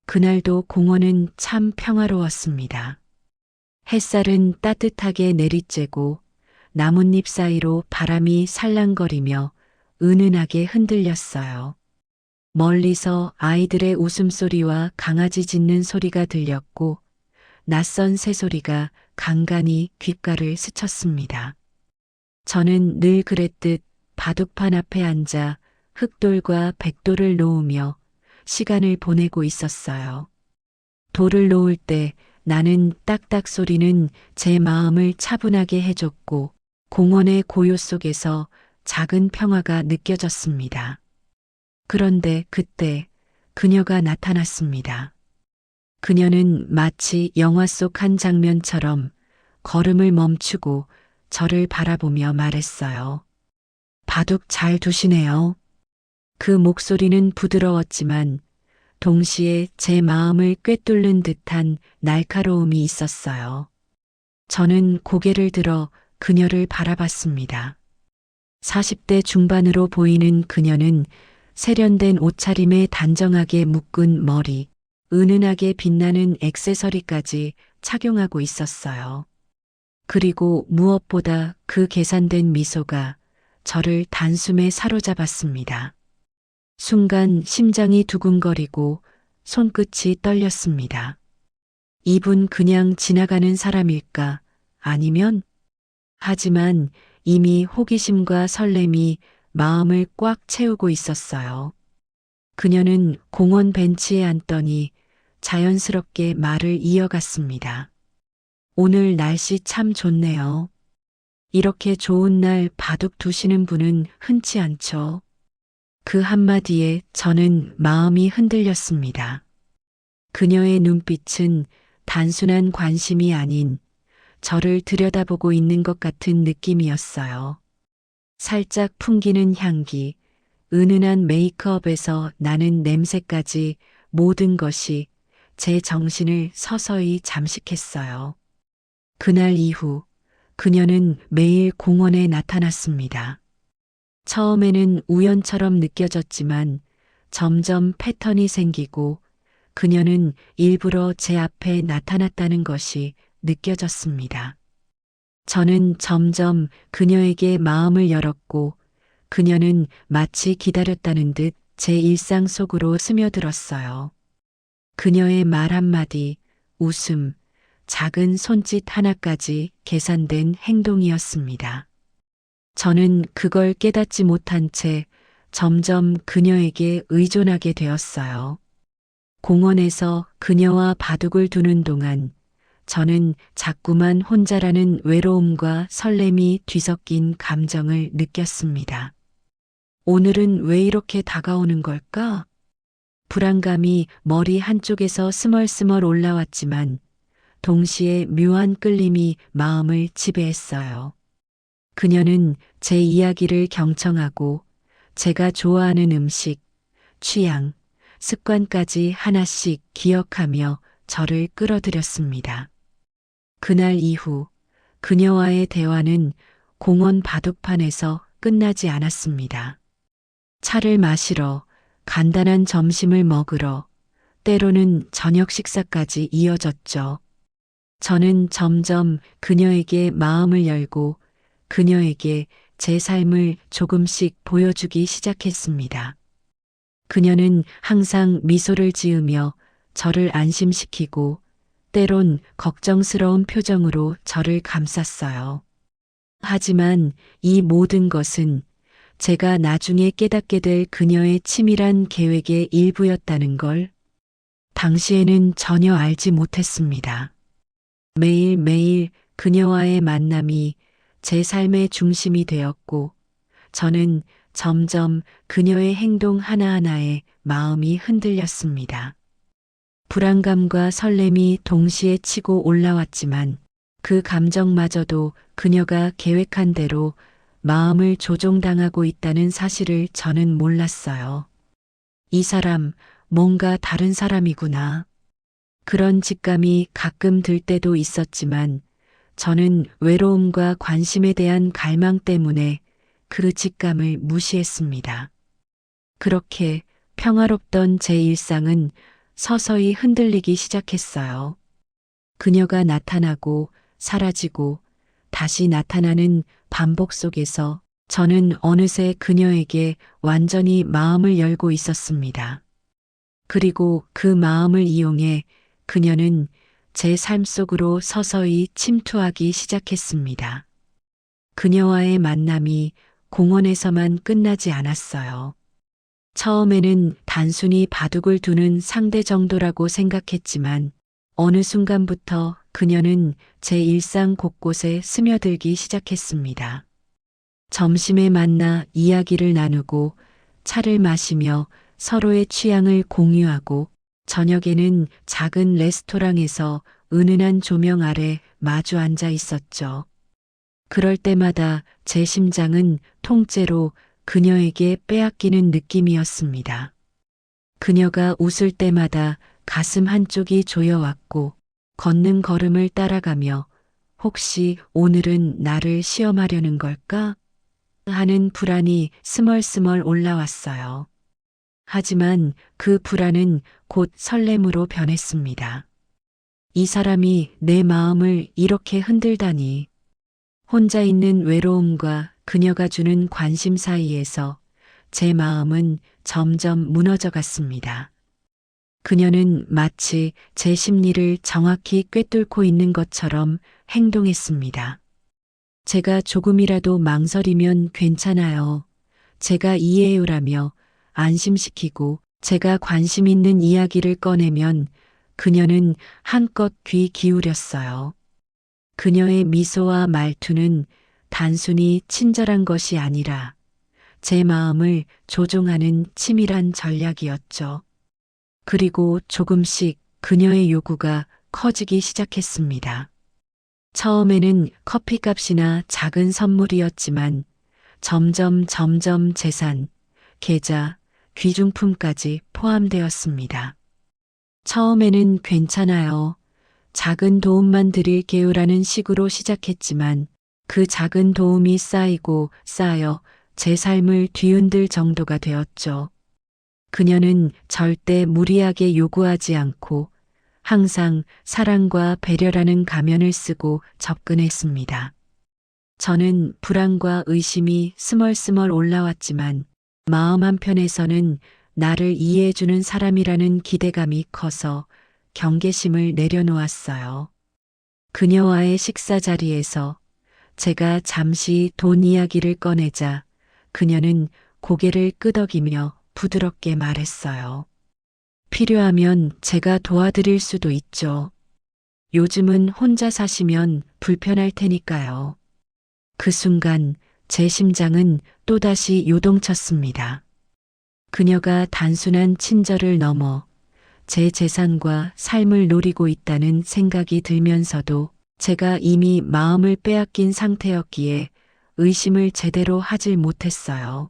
그날도 공원은 참 평화로웠습니다. 햇살은 따뜻하게 내리쬐고 나뭇잎 사이로 바람이 살랑거리며 은은하게 흔들렸어요. 멀리서 아이들의 웃음소리와 강아지 짖는 소리가 들렸고 낯선 새소리가 간간히 귓가를 스쳤습니다. 저는 늘 그랬듯 바둑판 앞에 앉아 흑돌과 백돌을 놓으며 시간을 보내고 있었어요. 돌을 놓을 때 나는 딱딱 소리는 제 마음을 차분하게 해줬고 공원의 고요 속에서 작은 평화가 느껴졌습니다. 그런데 그때 그녀가 나타났습니다. 그녀는 마치 영화 속 한 장면처럼 걸음을 멈추고 저를 바라보며 말했어요. 바둑 잘 두시네요. 그 목소리는 부드러웠지만 동시에 제 마음을 꿰뚫는 듯한 날카로움이 있었어요. 저는 고개를 들어 그녀를 바라봤습니다. 40대 중반으로 보이는 그녀는 세련된 옷차림에 단정하게 묶은 머리, 은은하게 빛나는 액세서리까지 착용하고 있었어요. 그리고 무엇보다 그 계산된 미소가 저를 단숨에 사로잡았습니다. 순간 심장이 두근거리고 손끝이 떨렸습니다. 이분 그냥 지나가는 사람일까? 아니면? 하지만 이미 호기심과 설렘이 마음을 꽉 채우고 있었어요. 그녀는 공원 벤치에 앉더니 자연스럽게 말을 이어갔습니다. 오늘 날씨 참 좋네요. 이렇게 좋은 날 바둑 두시는 분은 흔치 않죠. 그 한마디에 저는 마음이 흔들렸습니다. 그녀의 눈빛은 단순한 관심이 아닌 저를 들여다보고 있는 것 같은 느낌이었어요. 살짝 풍기는 향기, 은은한 메이크업에서 나는 냄새까지 모든 것이 제 정신을 서서히 잠식했어요. 그날 이후 그녀는 매일 공원에 나타났습니다. 처음에는 우연처럼 느껴졌지만 점점 패턴이 생기고 그녀는 일부러 제 앞에 나타났다는 것이 느껴졌습니다. 저는 점점 그녀에게 마음을 열었고 그녀는 마치 기다렸다는 듯 제 일상 속으로 스며들었어요. 그녀의 말 한마디, 웃음, 작은 손짓 하나까지 계산된 행동이었습니다. 저는 그걸 깨닫지 못한 채 점점 그녀에게 의존하게 되었어요. 공원에서 그녀와 바둑을 두는 동안 저는 자꾸만 혼자라는 외로움과 설렘이 뒤섞인 감정을 느꼈습니다. 오늘은 왜 이렇게 다가오는 걸까? 불안감이 머리 한쪽에서 스멀스멀 올라왔지만 동시에 묘한 끌림이 마음을 지배했어요. 그녀는 제 이야기를 경청하고 제가 좋아하는 음식, 취향, 습관까지 하나씩 기억하며 저를 끌어들였습니다. 그날 이후 그녀와의 대화는 공원 바둑판에서 끝나지 않았습니다. 차를 마시러, 간단한 점심을 먹으러, 때로는 저녁 식사까지 이어졌죠. 저는 점점 그녀에게 마음을 열고 그녀에게 제 삶을 조금씩 보여주기 시작했습니다. 그녀는 항상 미소를 지으며 저를 안심시키고 때론 걱정스러운 표정으로 저를 감쌌어요. 하지만 이 모든 것은 제가 나중에 깨닫게 될 그녀의 치밀한 계획의 일부였다는 걸 당시에는 전혀 알지 못했습니다. 매일매일 그녀와의 만남이 제 삶의 중심이 되었고 저는 점점 그녀의 행동 하나하나에 마음이 흔들렸습니다. 불안감과 설렘이 동시에 치고 올라왔지만 그 감정마저도 그녀가 계획한 대로 마음을 조종당하고 있다는 사실을 저는 몰랐어요. 이 사람, 뭔가 다른 사람이구나. 그런 직감이 가끔 들 때도 있었지만 저는 외로움과 관심에 대한 갈망 때문에 그 직감을 무시했습니다. 그렇게 평화롭던 제 일상은 서서히 흔들리기 시작했어요. 그녀가 나타나고 사라지고 다시 나타나는 반복 속에서 저는 어느새 그녀에게 완전히 마음을 열고 있었습니다. 그리고 그 마음을 이용해 그녀는 제 삶 속으로 서서히 침투하기 시작했습니다. 그녀와의 만남이 공원에서만 끝나지 않았어요. 처음에는 단순히 바둑을 두는 상대 정도라고 생각했지만 어느 순간부터 그녀는 제 일상 곳곳에 스며들기 시작했습니다. 점심에 만나 이야기를 나누고 차를 마시며 서로의 취향을 공유하고 저녁에는 작은 레스토랑에서 은은한 조명 아래 마주 앉아 있었죠. 그럴 때마다 제 심장은 통째로 그녀에게 빼앗기는 느낌이었습니다. 그녀가 웃을 때마다 가슴 한쪽이 조여왔고 걷는 걸음을 따라가며 혹시 오늘은 나를 시험하려는 걸까? 하는 불안이 스멀스멀 올라왔어요. 하지만 그 불안은 곧 설렘으로 변했습니다. 이 사람이 내 마음을 이렇게 흔들다니. 혼자 있는 외로움과 그녀가 주는 관심 사이에서 제 마음은 점점 무너져 갔습니다. 그녀는 마치 제 심리를 정확히 꿰뚫고 있는 것처럼 행동했습니다. 제가 조금이라도 망설이면 괜찮아요. 제가 이해해요라며 안심시키고 제가 관심 있는 이야기를 꺼내면 그녀는 한껏 귀 기울였어요. 그녀의 미소와 말투는 단순히 친절한 것이 아니라 제 마음을 조종하는 치밀한 전략이었죠. 그리고 조금씩 그녀의 요구가 커지기 시작했습니다. 처음에는 커피값이나 작은 선물이었지만 점점 재산, 계좌, 귀중품까지 포함되었습니다. 처음에는 괜찮아요. 작은 도움만 드릴게요라는 식으로 시작했지만 그 작은 도움이 쌓이고 쌓여 제 삶을 뒤흔들 정도가 되었죠. 그녀는 절대 무리하게 요구하지 않고 항상 사랑과 배려라는 가면을 쓰고 접근했습니다. 저는 불안과 의심이 스멀스멀 올라왔지만 마음 한편에서는 나를 이해해주는 사람이라는 기대감이 커서 경계심을 내려놓았어요. 그녀와의 식사 자리에서 제가 잠시 돈 이야기를 꺼내자 그녀는 고개를 끄덕이며 부드럽게 말했어요. 필요하면 제가 도와드릴 수도 있죠. 요즘은 혼자 사시면 불편할 테니까요. 그 순간 제 심장은 또다시 요동쳤습니다. 그녀가 단순한 친절을 넘어 제 재산과 삶을 노리고 있다는 생각이 들면서도 제가 이미 마음을 빼앗긴 상태였기에 의심을 제대로 하질 못했어요.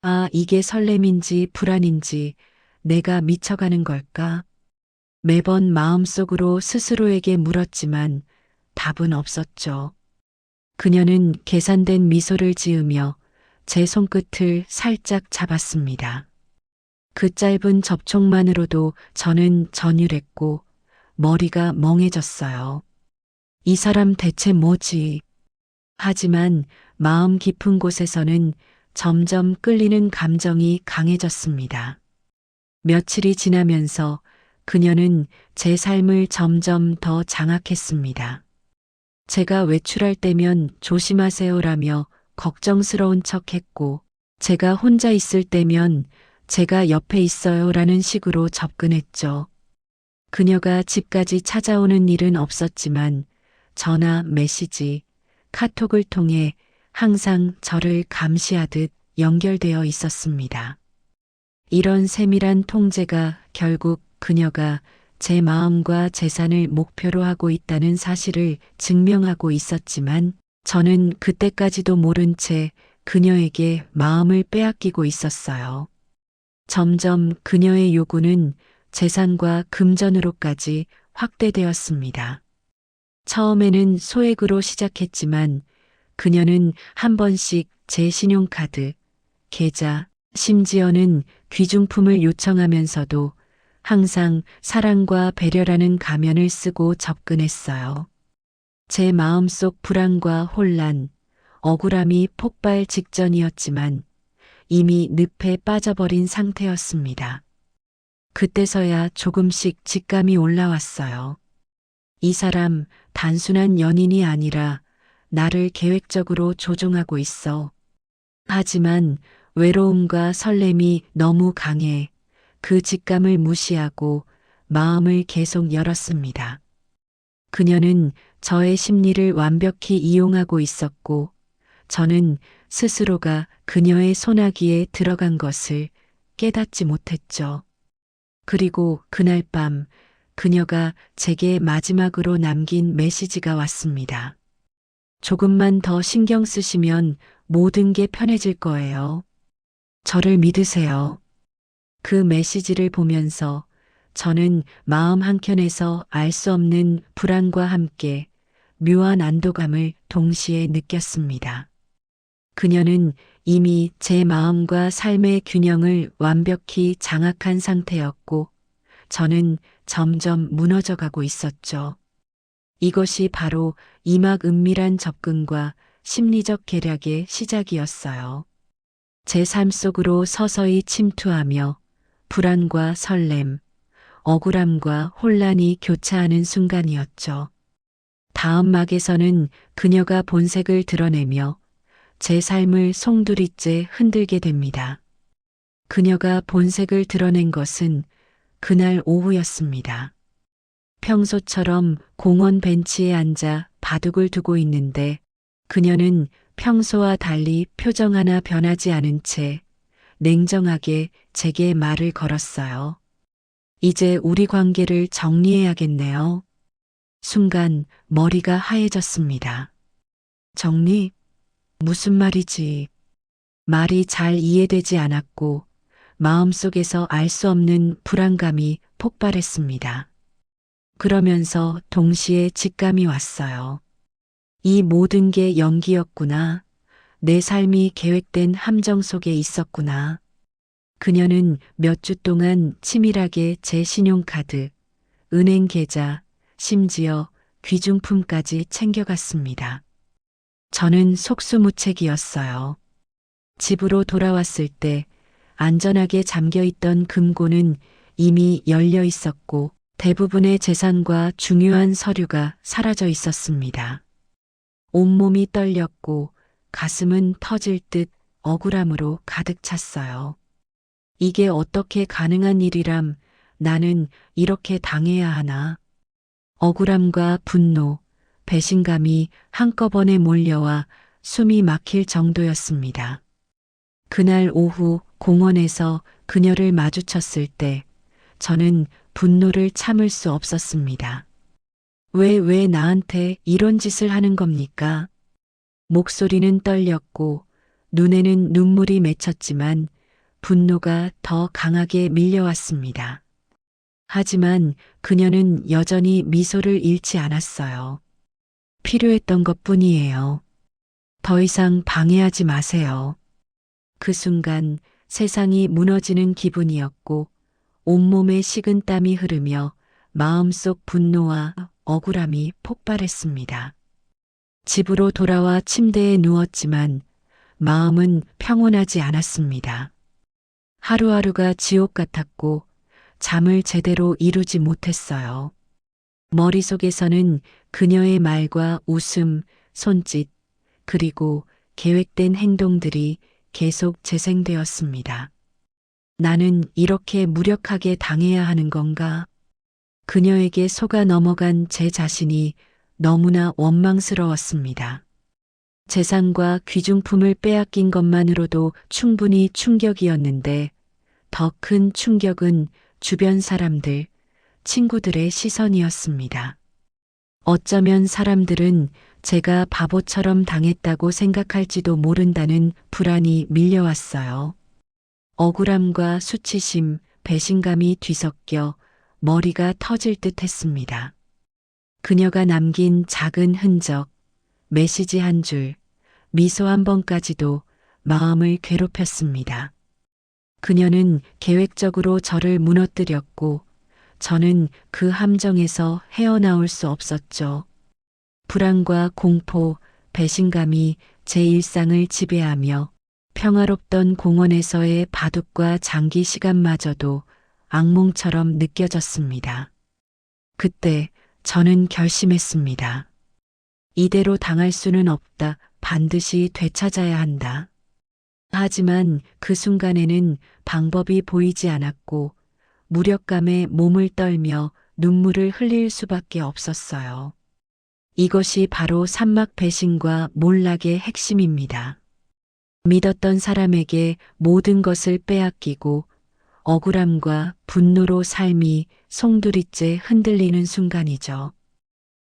아, 이게 설렘인지 불안인지 내가 미쳐가는 걸까? 매번 마음속으로 스스로에게 물었지만 답은 없었죠. 그녀는 계산된 미소를 지으며 제 손끝을 살짝 잡았습니다. 그 짧은 접촉만으로도 저는 전율했고 머리가 멍해졌어요. 이 사람 대체 뭐지? 하지만 마음 깊은 곳에서는 점점 끌리는 감정이 강해졌습니다. 며칠이 지나면서 그녀는 제 삶을 점점 더 장악했습니다. 제가 외출할 때면 조심하세요라며 걱정스러운 척했고 제가 혼자 있을 때면 제가 옆에 있어요라는 식으로 접근했죠. 그녀가 집까지 찾아오는 일은 없었지만 전화, 메시지, 카톡을 통해 항상 저를 감시하듯 연결되어 있었습니다. 이런 세밀한 통제가 결국 그녀가 제 마음과 재산을 목표로 하고 있다는 사실을 증명하고 있었지만 저는 그때까지도 모른 채 그녀에게 마음을 빼앗기고 있었어요. 점점 그녀의 요구는 재산과 금전으로까지 확대되었습니다. 처음에는 소액으로 시작했지만 그녀는 한 번씩 제 신용카드, 계좌, 심지어는 귀중품을 요청하면서도 항상 사랑과 배려라는 가면을 쓰고 접근했어요. 제 마음속 불안과 혼란, 억울함이 폭발 직전이었지만 이미 늪에 빠져버린 상태였습니다. 그때서야 조금씩 직감이 올라왔어요. 이 사람 단순한 연인이 아니라 나를 계획적으로 조종하고 있어. 하지만 외로움과 설렘이 너무 강해 그 직감을 무시하고 마음을 계속 열었습니다. 그녀는 저의 심리를 완벽히 이용하고 있었고 저는 스스로가 그녀의 소나기에 들어간 것을 깨닫지 못했죠. 그리고 그날 밤 그녀가 제게 마지막으로 남긴 메시지가 왔습니다. 조금만 더 신경 쓰시면 모든 게 편해질 거예요. 저를 믿으세요. 그 메시지를 보면서 저는 마음 한켠에서 알 수 없는 불안과 함께 묘한 안도감을 동시에 느꼈습니다. 그녀는 이미 제 마음과 삶의 균형을 완벽히 장악한 상태였고 저는 점점 무너져가고 있었죠. 이것이 바로 이막 은밀한 접근과 심리적 계략의 시작이었어요. 제 삶 속으로 서서히 침투하며 불안과 설렘, 억울함과 혼란이 교차하는 순간이었죠. 다음 막에서는 그녀가 본색을 드러내며 제 삶을 송두리째 흔들게 됩니다. 그녀가 본색을 드러낸 것은 그날 오후였습니다. 평소처럼 공원 벤치에 앉아 바둑을 두고 있는데 그녀는 평소와 달리 표정 하나 변하지 않은 채 냉정하게 제게 말을 걸었어요. 이제 우리 관계를 정리해야겠네요. 순간 머리가 하얘졌습니다. 정리? 무슨 말이지? 말이 잘 이해되지 않았고 마음속에서 알 수 없는 불안감이 폭발했습니다. 그러면서 동시에 직감이 왔어요. 이 모든 게 연기였구나. 내 삶이 계획된 함정 속에 있었구나. 그녀는 몇 주 동안 치밀하게 제 신용카드, 은행 계좌, 심지어 귀중품까지 챙겨갔습니다. 저는 속수무책이었어요. 집으로 돌아왔을 때 안전하게 잠겨있던 금고는 이미 열려 있었고 대부분의 재산과 중요한 서류가 사라져 있었습니다. 온몸이 떨렸고 가슴은 터질 듯 억울함으로 가득 찼어요. 이게 어떻게 가능한 일이람 나는 이렇게 당해야 하나. 억울함과 분노, 배신감이 한꺼번에 몰려와 숨이 막힐 정도였습니다. 그날 오후 공원에서 그녀를 마주쳤을 때 저는 분노를 참을 수 없었습니다. 왜 나한테 이런 짓을 하는 겁니까? 목소리는 떨렸고 눈에는 눈물이 맺혔지만 분노가 더 강하게 밀려왔습니다. 하지만 그녀는 여전히 미소를 잃지 않았어요. 필요했던 것뿐이에요. 더 이상 방해하지 마세요. 그 순간 세상이 무너지는 기분이었고 온몸에 식은 땀이 흐르며 마음속 분노와 억울함이 폭발했습니다. 집으로 돌아와 침대에 누웠지만 마음은 평온하지 않았습니다. 하루하루가 지옥 같았고 잠을 제대로 이루지 못했어요. 머릿속에서는 그녀의 말과 웃음, 손짓, 그리고 계획된 행동들이 계속 재생되었습니다. 나는 이렇게 무력하게 당해야 하는 건가? 그녀에게 속아 넘어간 제 자신이 너무나 원망스러웠습니다. 재산과 귀중품을 빼앗긴 것만으로도 충분히 충격이었는데 더 큰 충격은 주변 사람들, 친구들의 시선이었습니다. 어쩌면 사람들은 제가 바보처럼 당했다고 생각할지도 모른다는 불안이 밀려왔어요. 억울함과 수치심, 배신감이 뒤섞여 머리가 터질 듯 했습니다. 그녀가 남긴 작은 흔적, 메시지 한 줄, 미소 한 번까지도 마음을 괴롭혔습니다. 그녀는 계획적으로 저를 무너뜨렸고 저는 그 함정에서 헤어나올 수 없었죠. 불안과 공포, 배신감이 제 일상을 지배하며 평화롭던 공원에서의 바둑과 장기 시간마저도 악몽처럼 느껴졌습니다. 그때 저는 결심했습니다. 이대로 당할 수는 없다. 반드시 되찾아야 한다. 하지만 그 순간에는 방법이 보이지 않았고 무력감에 몸을 떨며 눈물을 흘릴 수밖에 없었어요. 이것이 바로 산막 배신과 몰락의 핵심입니다. 믿었던 사람에게 모든 것을 빼앗기고 억울함과 분노로 삶이 송두리째 흔들리는 순간이죠.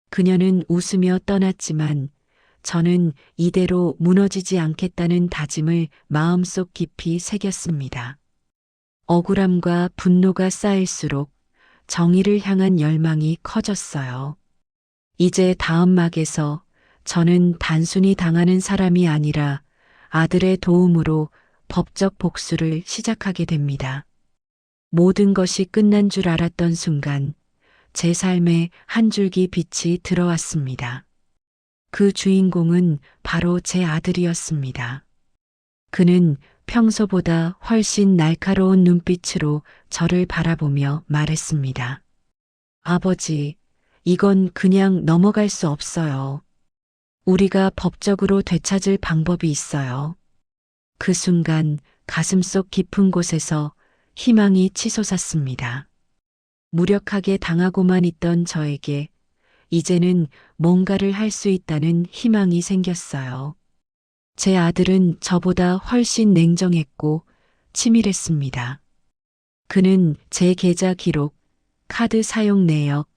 그녀는 웃으며 떠났지만 저는 이대로 무너지지 않겠다는 다짐을 마음속 깊이 새겼습니다. 억울함과 분노가 쌓일수록 정의를 향한 열망이 커졌어요. 이제 다음 막에서 저는 단순히 당하는 사람이 아니라 아들의 도움으로 법적 복수를 시작하게 됩니다. 모든 것이 끝난 줄 알았던 순간 제 삶에 한 줄기 빛이 들어왔습니다. 그 주인공은 바로 제 아들이었습니다. 그는 평소보다 훨씬 날카로운 눈빛으로 저를 바라보며 말했습니다. 아버지, 이건 그냥 넘어갈 수 없어요. 우리가 법적으로 되찾을 방법이 있어요. 그 순간 가슴속 깊은 곳에서 희망이 치솟았습니다. 무력하게 당하고만 있던 저에게 이제는 뭔가를 할 수 있다는 희망이 생겼어요. 제 아들은 저보다 훨씬 냉정했고 치밀했습니다. 그는 제 계좌 기록, 카드 사용 내역,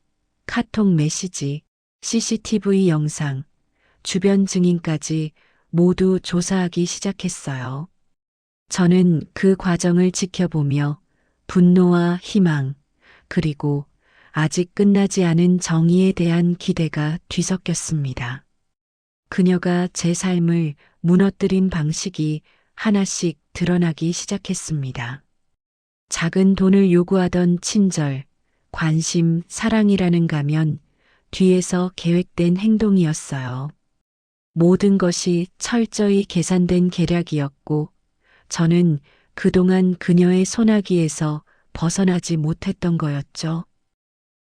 카톡 메시지, CCTV 영상, 주변 증인까지 모두 조사하기 시작했어요. 저는 그 과정을 지켜보며 분노와 희망, 그리고 아직 끝나지 않은 정의에 대한 기대가 뒤섞였습니다. 그녀가 제 삶을 무너뜨린 방식이 하나씩 드러나기 시작했습니다. 작은 돈을 요구하던 친절, 관심, 사랑이라는 가면 뒤에서 계획된 행동이었어요. 모든 것이 철저히 계산된 계략이었고 저는 그동안 그녀의 소나기에서 벗어나지 못했던 거였죠.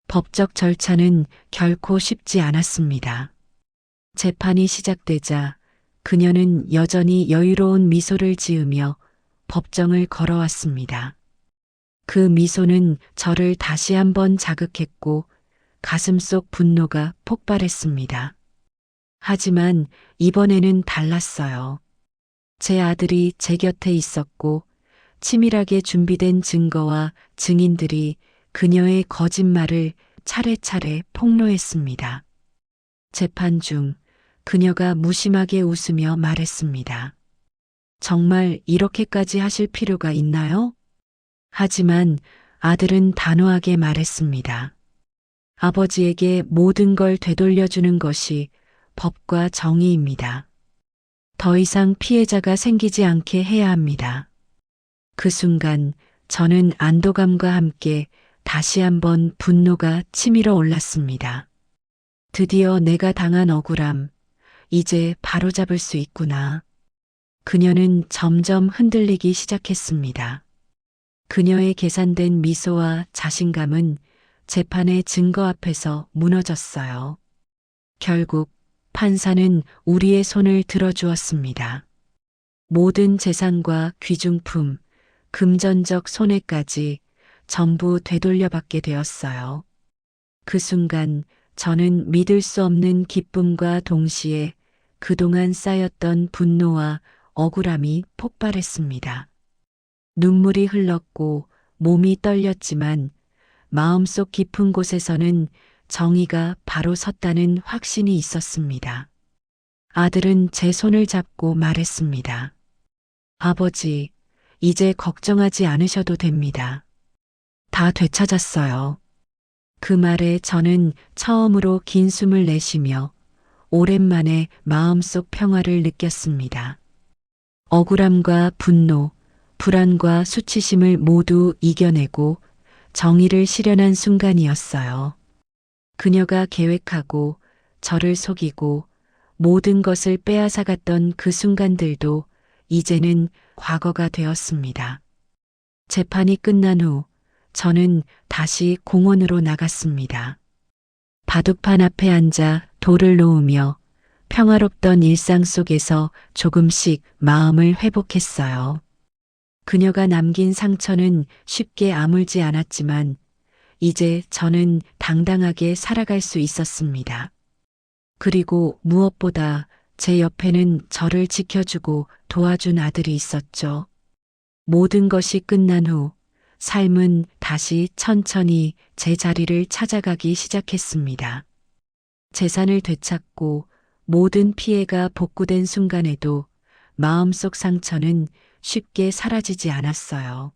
법적 절차는 결코 쉽지 않았습니다. 재판이 시작되자 그녀는 여전히 여유로운 미소를 지으며 법정을 걸어왔습니다. 그 미소는 저를 다시 한번 자극했고 가슴속 분노가 폭발했습니다. 하지만 이번에는 달랐어요. 제 아들이 제 곁에 있었고 치밀하게 준비된 증거와 증인들이 그녀의 거짓말을 차례차례 폭로했습니다. 재판 중 그녀가 무심하게 웃으며 말했습니다. 정말 이렇게까지 하실 필요가 있나요? 하지만 아들은 단호하게 말했습니다. 아버지에게 모든 걸 되돌려주는 것이 법과 정의입니다. 더 이상 피해자가 생기지 않게 해야 합니다. 그 순간 저는 안도감과 함께 다시 한번 분노가 치밀어 올랐습니다. 드디어 내가 당한 억울함, 이제 바로잡을 수 있구나. 그녀는 점점 흔들리기 시작했습니다. 그녀의 계산된 미소와 자신감은 재판의 증거 앞에서 무너졌어요. 결국 판사는 우리의 손을 들어주었습니다. 모든 재산과 귀중품, 금전적 손해까지 전부 되돌려받게 되었어요. 그 순간 저는 믿을 수 없는 기쁨과 동시에 그동안 쌓였던 분노와 억울함이 폭발했습니다. 눈물이 흘렀고 몸이 떨렸지만 마음속 깊은 곳에서는 정의가 바로 섰다는 확신이 있었습니다. 아들은 제 손을 잡고 말했습니다. 아버지, 이제 걱정하지 않으셔도 됩니다. 다 되찾았어요. 그 말에 저는 처음으로 긴 숨을 내쉬며 오랜만에 마음속 평화를 느꼈습니다. 억울함과 분노, 불안과 수치심을 모두 이겨내고 정의를 실현한 순간이었어요. 그녀가 계획하고 저를 속이고 모든 것을 빼앗아갔던 그 순간들도 이제는 과거가 되었습니다. 재판이 끝난 후 저는 다시 공원으로 나갔습니다. 바둑판 앞에 앉아 돌을 놓으며 평화롭던 일상 속에서 조금씩 마음을 회복했어요. 그녀가 남긴 상처는 쉽게 아물지 않았지만 이제 저는 당당하게 살아갈 수 있었습니다. 그리고 무엇보다 제 옆에는 저를 지켜주고 도와준 아들이 있었죠. 모든 것이 끝난 후 삶은 다시 천천히 제 자리를 찾아가기 시작했습니다. 재산을 되찾고 모든 피해가 복구된 순간에도 마음속 상처는 쉽게 사라지지 않았어요.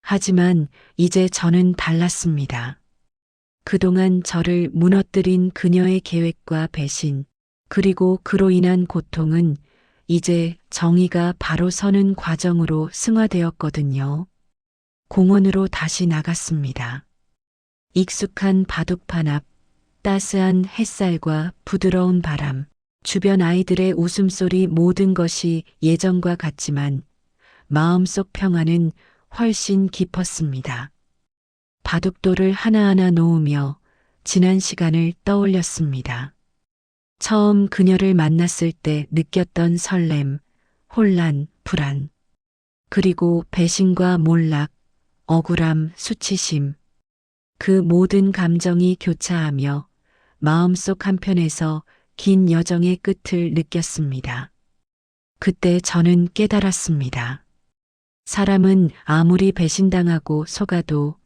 하지만 이제 저는 달랐습니다. 그동안 저를 무너뜨린 그녀의 계획과 배신, 그리고 그로 인한 고통은 이제 정의가 바로 서는 과정으로 승화되었거든요. 공원으로 다시 나갔습니다. 익숙한 바둑판 앞, 따스한 햇살과 부드러운 바람, 주변 아이들의 웃음소리 모든 것이 예전과 같지만 마음속 평화는 훨씬 깊었습니다. 바둑돌을 하나하나 놓으며 지난 시간을 떠올렸습니다. 처음 그녀를 만났을 때 느꼈던 설렘, 혼란, 불안, 그리고 배신과 몰락, 억울함, 수치심, 그 모든 감정이 교차하며 마음속 한편에서 긴 여정의 끝을 느꼈습니다. 그때 저는 깨달았습니다. 사람은 아무리 배신당하고 속아도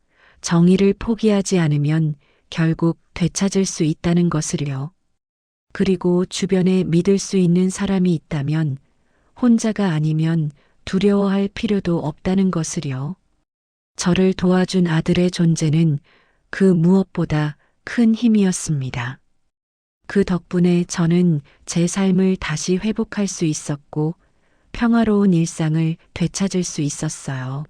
정의를 포기하지 않으면 결국 되찾을 수 있다는 것을요. 그리고 주변에 믿을 수 있는 사람이 있다면 혼자가 아니면 두려워할 필요도 없다는 것을요. 저를 도와준 아들의 존재는 그 무엇보다 큰 힘이었습니다. 그 덕분에 저는 제 삶을 다시 회복할 수 있었고 평화로운 일상을 되찾을 수 있었어요.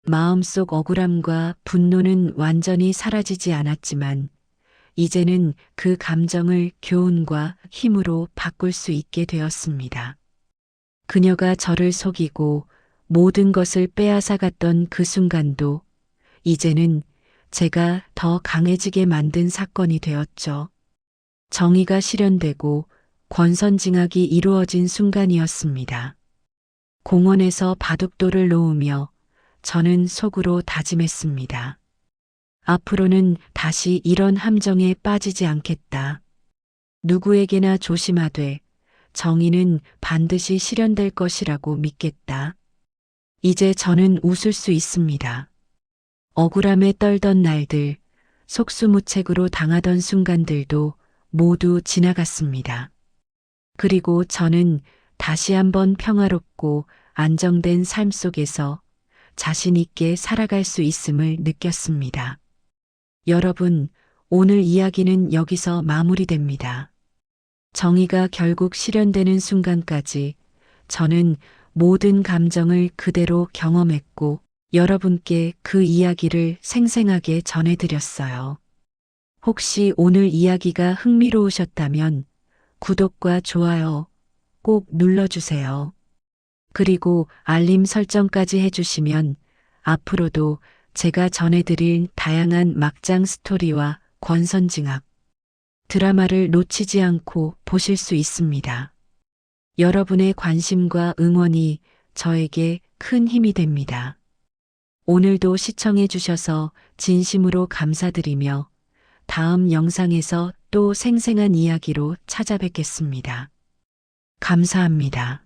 마음속 억울함과 분노는 완전히 사라지지 않았지만 이제는 그 감정을 교훈과 힘으로 바꿀 수 있게 되었습니다. 그녀가 저를 속이고 모든 것을 빼앗아갔던 그 순간도 이제는 제가 더 강해지게 만든 사건이 되었죠. 정의가 실현되고 권선징악이 이루어진 순간이었습니다. 공원에서 바둑돌을 놓으며 저는 속으로 다짐했습니다. 앞으로는 다시 이런 함정에 빠지지 않겠다. 누구에게나 조심하되 정의는 반드시 실현될 것이라고 믿겠다. 이제 저는 웃을 수 있습니다. 억울함에 떨던 날들, 속수무책으로 당하던 순간들도 모두 지나갔습니다. 그리고 저는 다시 한번 평화롭고 안정된 삶 속에서 자신 있게 살아갈 수 있음을 느꼈습니다. 여러분, 오늘 이야기는 여기서 마무리됩니다. 정의가 결국 실현되는 순간까지 저는 모든 감정을 그대로 경험했고 여러분께 그 이야기를 생생하게 전해드렸어요. 혹시 오늘 이야기가 흥미로우셨다면 구독과 좋아요 꼭 눌러주세요. 그리고 알림 설정까지 해주시면 앞으로도 제가 전해드릴 다양한 막장 스토리와 권선징악, 드라마를 놓치지 않고 보실 수 있습니다. 여러분의 관심과 응원이 저에게 큰 힘이 됩니다. 오늘도 시청해 주셔서 진심으로 감사드리며 다음 영상에서 또 생생한 이야기로 찾아뵙겠습니다. 감사합니다.